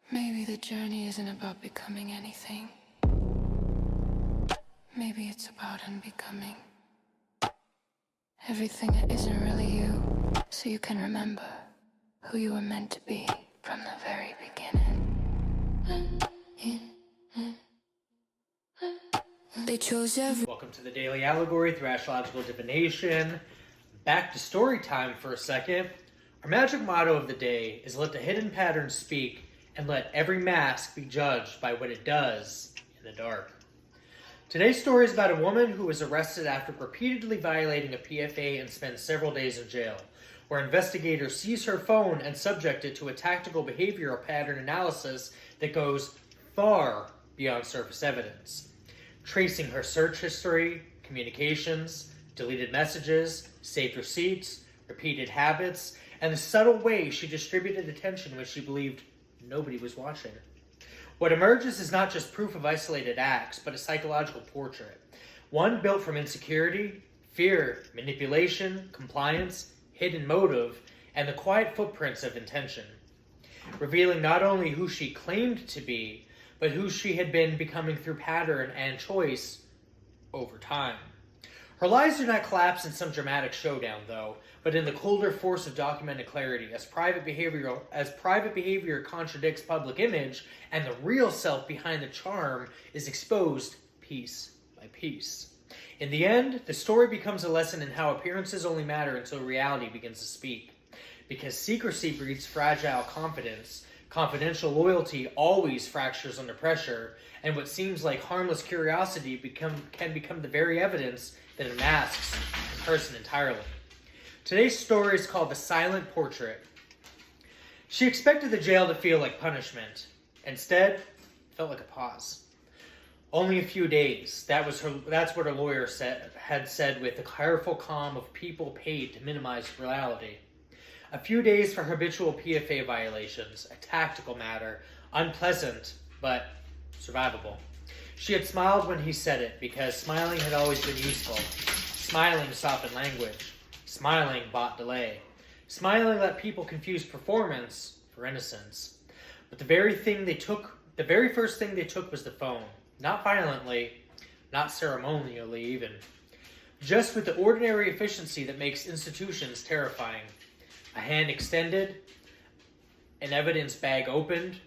Maybe the journey isn't about becoming anything. Maybe it's about unbecoming. Everything that isn't really you, so you can remember who you were meant to be from the very beginning. They chose every... Welcome to the Daily Allegory through Astrological Divination. Back to story time for a second. Our magic motto of the day is let the hidden patterns speak and let every mask be judged by what it does in the dark. Today's story is about a woman who was arrested after repeatedly violating a PFA and spent several days in jail, where investigators seize her phone and subject it to a tactical behavioral pattern analysis that goes far beyond surface evidence, tracing her search history, communications, deleted messages, saved receipts, repeated habits, and the subtle way she distributed attention when she believed nobody was watching. What emerges is not just proof of isolated acts, but a psychological portrait. One built from insecurity, fear, manipulation, compliance, hidden motive, and the quiet footprints of intention. Revealing not only who she claimed to be, but who she had been becoming through pattern and choice over time. Her lies do not collapse in some dramatic showdown, though, but in the colder force of documented clarity, as private behavior contradicts public image, and the real self behind the charm is exposed piece by piece. In the end, the story becomes a lesson in how appearances only matter until reality begins to speak. Because secrecy breeds fragile confidence, confidential loyalty always fractures under pressure, and what seems like harmless curiosity can become the very evidence that unmasks a person entirely. Today's story is called The Silent Portrait. She expected the jail to feel like punishment. Instead, it felt like a pause. Only a few days. That's what her lawyer had said with the careful calm of people paid to minimize reality. A few days for habitual PFA violations, a tactical matter, unpleasant, but survivable. She had smiled when he said it, because smiling had always been useful. Smiling softened language. Smiling bought delay. Smiling let people confuse performance for innocence. But the very first thing they took was the phone. Not violently, not ceremonially even. Just with the ordinary efficiency that makes institutions terrifying. A hand extended, an evidence bag opened,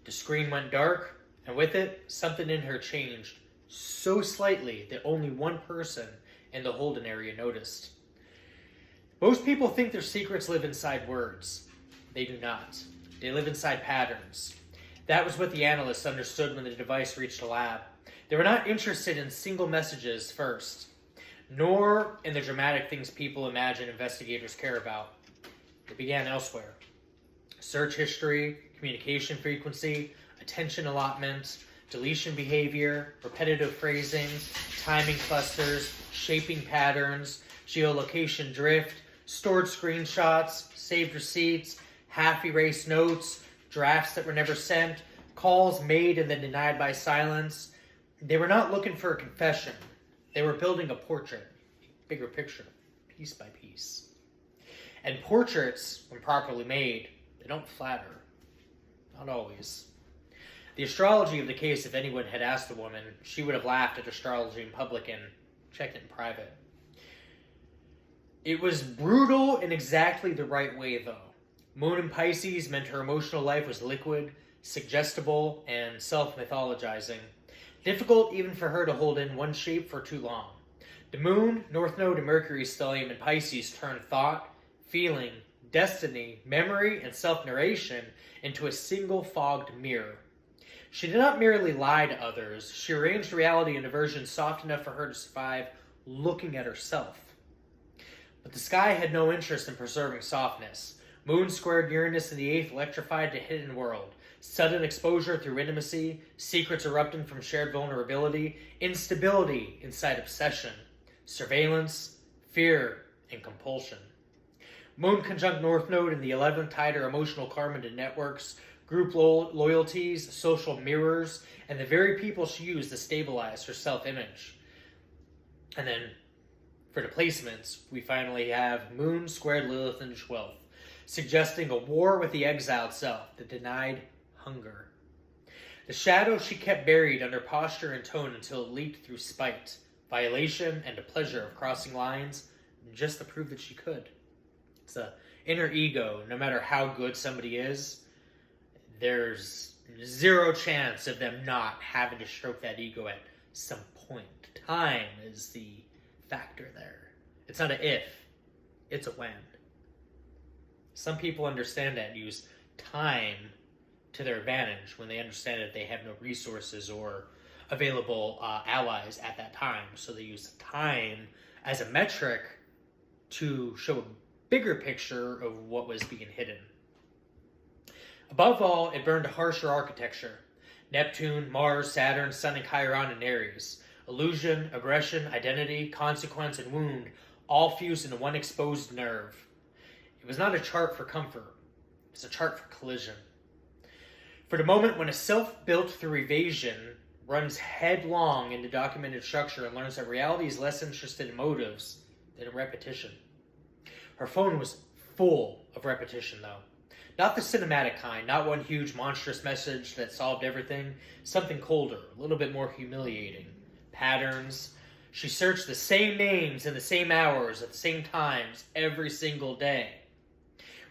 the screen went dark, and with it, something in her changed so slightly that only one person in the Holden area noticed. Most people think their secrets live inside words. They do not. They live inside patterns. That was what the analysts understood when the device reached the lab. They were not interested in single messages first, nor in the dramatic things people imagine investigators care about. It began elsewhere. Search history, communication frequency, attention allotment, deletion behavior, repetitive phrasing, timing clusters, shaping patterns, geolocation drift, stored screenshots, saved receipts, half-erased notes, drafts that were never sent, calls made and then denied by silence. They were not looking for a confession. They were building a portrait, bigger picture, piece by piece. And portraits, when properly made, they don't flatter. Not always. The astrology of the case, if anyone had asked the woman, she would have laughed at astrology in public and checked it in private. It was brutal in exactly the right way, though. Moon in Pisces meant her emotional life was liquid, suggestible, and self-mythologizing. Difficult even for her to hold in one shape for too long. The moon, North Node, and Mercury stellium in Pisces turned thought, feeling, destiny, memory, and self-narration into a single fogged mirror. She did not merely lie to others, she arranged reality in a version soft enough for her to survive looking at herself. But the sky had no interest in preserving softness. Moon squared Uranus in the 8th electrified the hidden world. Sudden exposure through intimacy, secrets erupting from shared vulnerability, instability inside obsession, surveillance, fear, and compulsion. Moon conjunct North Node in the 11th tied her emotional karma to networks, group loyalties, social mirrors, and the very people she used to stabilize her self-image. And then, for the placements, we finally have Moon squared Lilith in the 12th, suggesting a war with the exiled self, the denied hunger. The shadow she kept buried under posture and tone until it leaked through spite, violation, and the pleasure of crossing lines, just to prove that she could. It's the inner ego. No matter how good somebody is, there's zero chance of them not having to stroke that ego at some point. Time is the factor there. It's not a if, it's a when. Some people understand that and use time to their advantage when they understand that they have no resources or available allies at that time. So they use time as a metric to show a bigger picture of what was being hidden. Above all, it burned a harsher architecture. Neptune, Mars, Saturn, Sun, and Chiron in Aries. Illusion, aggression, identity, consequence, and wound all fused into one exposed nerve. It was not a chart for comfort. It was a chart for collision. For the moment when a self-built through evasion runs headlong into documented structure and learns that reality is less interested in motives than in repetition. Her phone was full of repetition, though. Not the cinematic kind, not one huge monstrous message that solved everything. Something colder, a little bit more humiliating. Patterns. She searched the same names in the same hours at the same times every single day.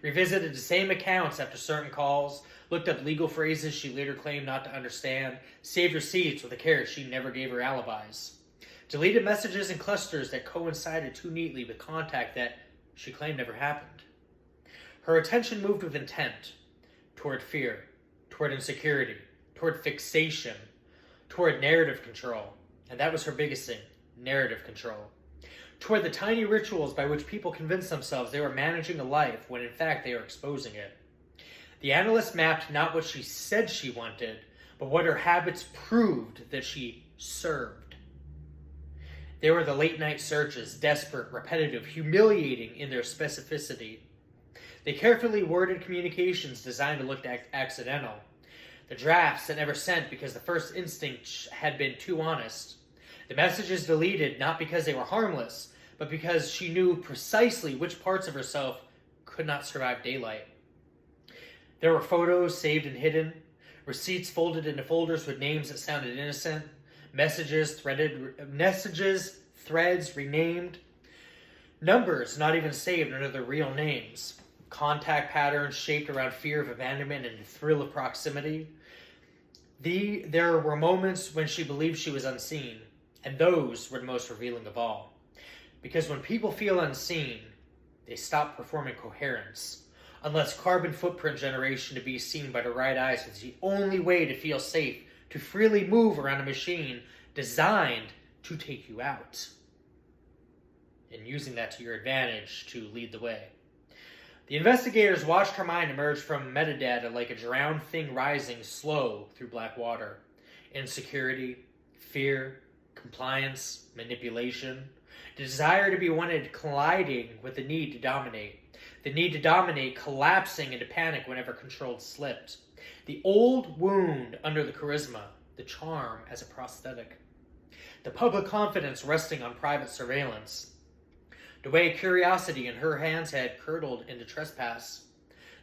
Revisited the same accounts after certain calls, looked up legal phrases she later claimed not to understand, saved receipts with a care she never gave her alibis. Deleted messages in clusters that coincided too neatly with contact that she claimed never happened. Her attention moved with intent toward fear, toward insecurity, toward fixation, toward narrative control. And that was her biggest thing, narrative control. Toward the tiny rituals by which people convinced themselves they were managing a life when in fact they were exposing it. The analyst mapped not what she said she wanted, but what her habits proved that she served. They were the late night searches, desperate, repetitive, humiliating in their specificity. They carefully worded communications designed to look accidental. The drafts that never sent because the first instinct had been too honest. The messages deleted not because they were harmless, but because she knew precisely which parts of herself could not survive daylight. There were photos saved and hidden, receipts folded into folders with names that sounded innocent, messages, threads renamed, numbers not even saved under their real names, contact patterns shaped around fear of abandonment and the thrill of proximity. There were moments when she believed she was unseen, and those were the most revealing of all. Because when people feel unseen, they stop performing coherence. Unless carbon footprint generation to be seen by the right eyes is the only way to feel safe, to freely move around a machine designed to take you out. And using that to your advantage to lead the way. The investigators watched her mind emerge from metadata like a drowned thing rising slow through black water. Insecurity, fear, compliance, manipulation, the desire to be wanted colliding with the need to dominate. The need to dominate collapsing into panic whenever control slipped. The old wound under the charisma, the charm as a prosthetic. The public confidence resting on private surveillance. The way curiosity in her hands had curdled into trespass.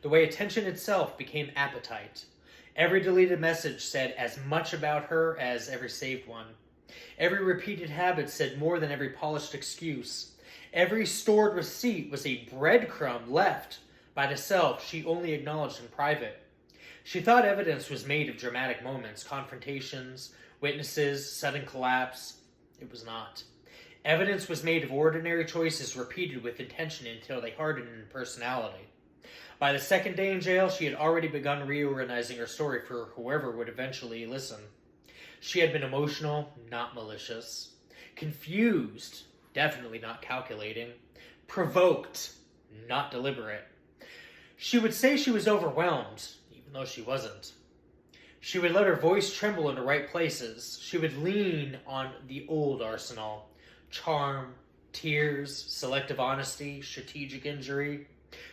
The way attention itself became appetite. Every deleted message said as much about her as every saved one. Every repeated habit said more than every polished excuse. Every stored receipt was a breadcrumb left by the self she only acknowledged in private. She thought evidence was made of dramatic moments, confrontations, witnesses, sudden collapse. It was not. Evidence was made of ordinary choices repeated with intention until they hardened in personality. By the second day in jail, she had already begun reorganizing her story for whoever would eventually listen. She had been emotional, not malicious. Confused, definitely not calculating. Provoked, not deliberate. She would say she was overwhelmed, even though she wasn't. She would let her voice tremble in the right places. She would lean on the old arsenal. Charm, tears, selective honesty, strategic injury.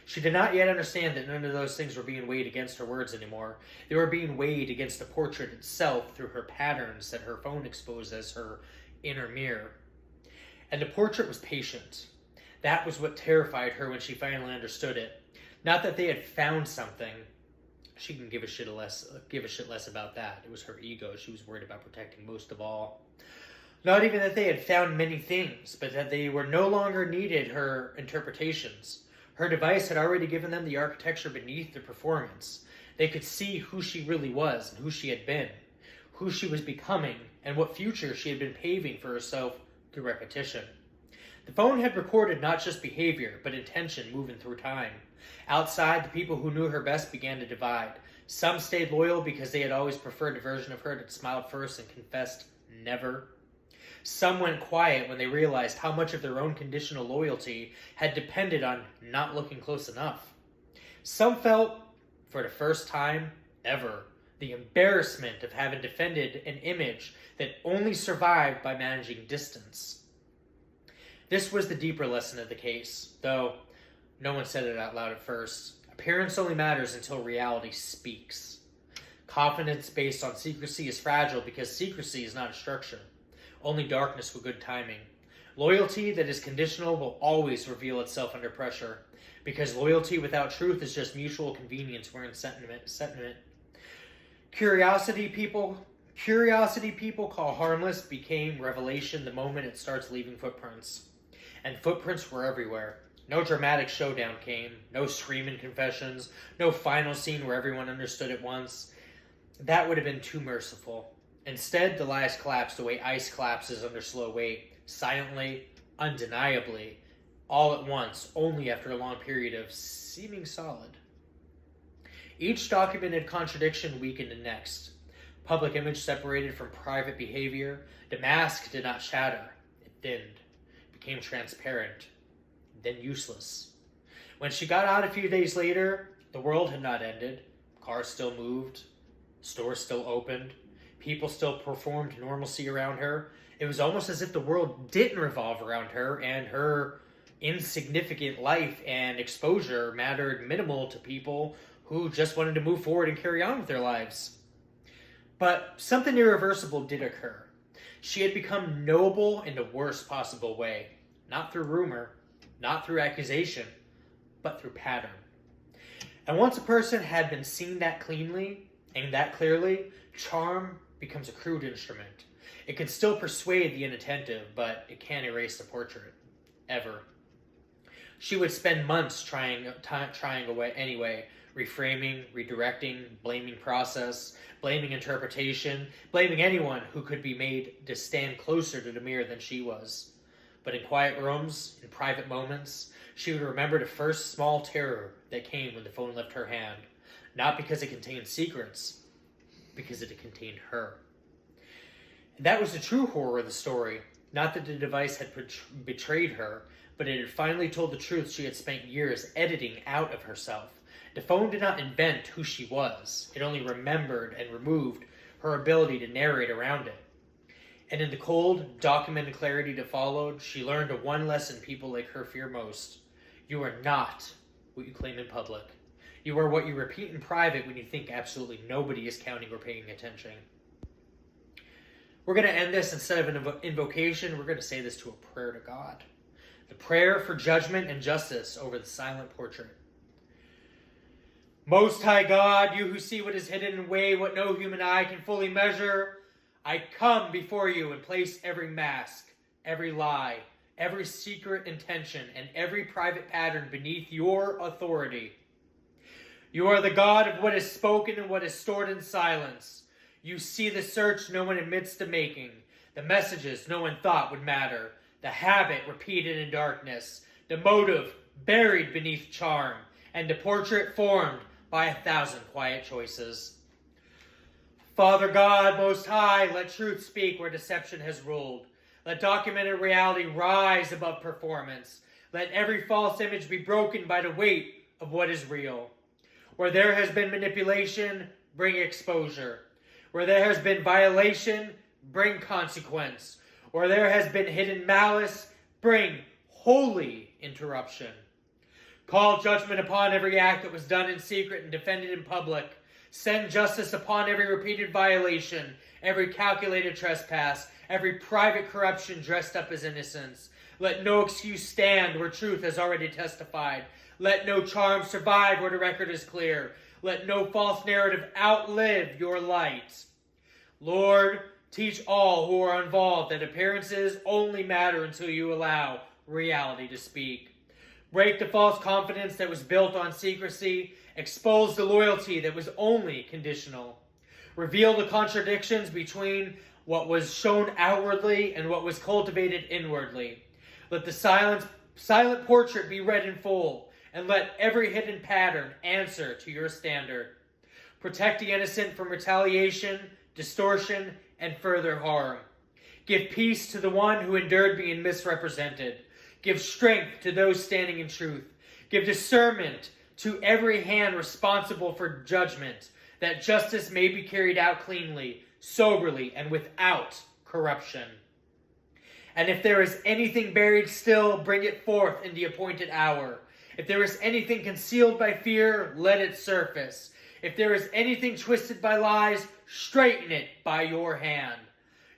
She did not yet understand that none of those things were being weighed against her words anymore. They were being weighed against the portrait itself through her patterns that her phone exposed as her inner mirror. And the portrait was patient. That was what terrified her when she finally understood it. Not that they had found something, she can give a shit less about that. It was her ego she was worried about protecting most of all. Not even that they had found many things, but that they were no longer needed her interpretations. Her device had already given them the architecture beneath the performance. They could see who she really was and who she had been, who she was becoming, and what future she had been paving for herself through repetition. The phone had recorded not just behavior, but intention moving through time. Outside, the people who knew her best began to divide. Some stayed loyal because they had always preferred a version of her that smiled first and confessed never. Some went quiet when they realized how much of their own conditional loyalty had depended on not looking close enough. Some felt, for the first time ever, the embarrassment of having defended an image that only survived by managing distance. This was the deeper lesson of the case, though no one said it out loud at first. Appearance only matters until reality speaks. Confidence based on secrecy is fragile because secrecy is not a structure. Only darkness with good timing. Loyalty that is conditional will always reveal itself under pressure, because loyalty without truth is just mutual convenience wherein sentiment. Curiosity people call harmless became revelation the moment it starts leaving footprints. And footprints were everywhere. No dramatic showdown came, no screaming confessions, no final scene where everyone understood at once. That would have been too merciful. Instead, the lies collapsed the way ice collapses under slow weight, silently, undeniably, all at once, only after a long period of seeming solid. Each documented contradiction weakened the next. Public image separated from private behavior. The mask did not shatter. It thinned, became transparent, then useless. When she got out a few days later, the world had not ended. Cars still moved. Stores still opened. People still performed normalcy around her. It was almost as if the world didn't revolve around her, and her insignificant life and exposure mattered minimal to people who just wanted to move forward and carry on with their lives. But something irreversible did occur. She had become knowable in the worst possible way. Not through rumor, not through accusation, but through pattern. And once a person had been seen that cleanly and that clearly, charm becomes a crude instrument. It can still persuade the inattentive, but it can't erase the portrait. Ever. She would spend months trying away anyway, reframing, redirecting, blaming process, blaming interpretation, blaming anyone who could be made to stand closer to the mirror than she was. But in quiet rooms, in private moments, she would remember the first small terror that came when the phone left her hand. Not because it contained secrets, because it contained her. And that was the true horror of the story. Not that the device had betrayed her, but it had finally told the truth she had spent years editing out of herself. The phone did not invent who she was. It only remembered and removed her ability to narrate around it. And in the cold, documented clarity that followed, she learned the one lesson people like her fear most. You are not what you claim in public. You are what you repeat in private when you think absolutely nobody is counting or paying attention. We're going to end this instead of an invocation. We're going to say this to a prayer to God. The prayer for judgment and justice over the silent portrait. Most High God, you who see what is hidden and weigh what no human eye can fully measure, I come before you and place every mask, every lie, every secret intention, and every private pattern beneath your authority. You are the God of what is spoken and what is stored in silence. You see the search no one admits to making, the messages no one thought would matter, the habit repeated in darkness, the motive buried beneath charm, and the portrait formed by 1,000 quiet choices. Father God, Most High, let truth speak where deception has ruled. Let documented reality rise above performance. Let every false image be broken by the weight of what is real. Where there has been manipulation, bring exposure. Where there has been violation, bring consequence. Where there has been hidden malice, bring holy interruption. Call judgment upon every act that was done in secret and defended in public. Send justice upon every repeated violation, every calculated trespass, every private corruption dressed up as innocence. Let no excuse stand where truth has already testified. Let no charm survive where the record is clear. Let no false narrative outlive your light. Lord, teach all who are involved that appearances only matter until you allow reality to speak. Break the false confidence that was built on secrecy. Expose the loyalty that was only conditional. Reveal the contradictions between what was shown outwardly and what was cultivated inwardly. Let the silent portrait be read in full, and let every hidden pattern answer to your standard. Protect the innocent from retaliation, distortion, and further harm. Give peace to the one who endured being misrepresented. Give strength to those standing in truth. Give discernment to every hand responsible for judgment, that justice may be carried out cleanly, soberly, and without corruption. And if there is anything buried still, bring it forth in the appointed hour. If there is anything concealed by fear, let it surface. If there is anything twisted by lies, straighten it by your hand.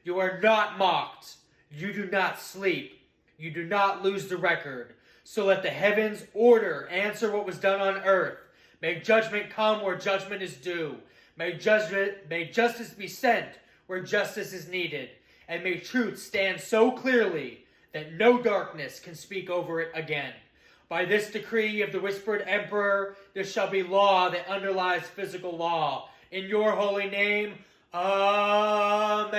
You are not mocked. You do not sleep. You do not lose the record. So let the heavens order answer what was done on earth. May judgment come where judgment is due. May justice be sent where justice is needed. And may truth stand so clearly that no darkness can speak over it again. By this decree of the whispered emperor, there shall be law that underlies physical law. In your holy name, Amen.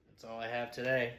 That's all I have today.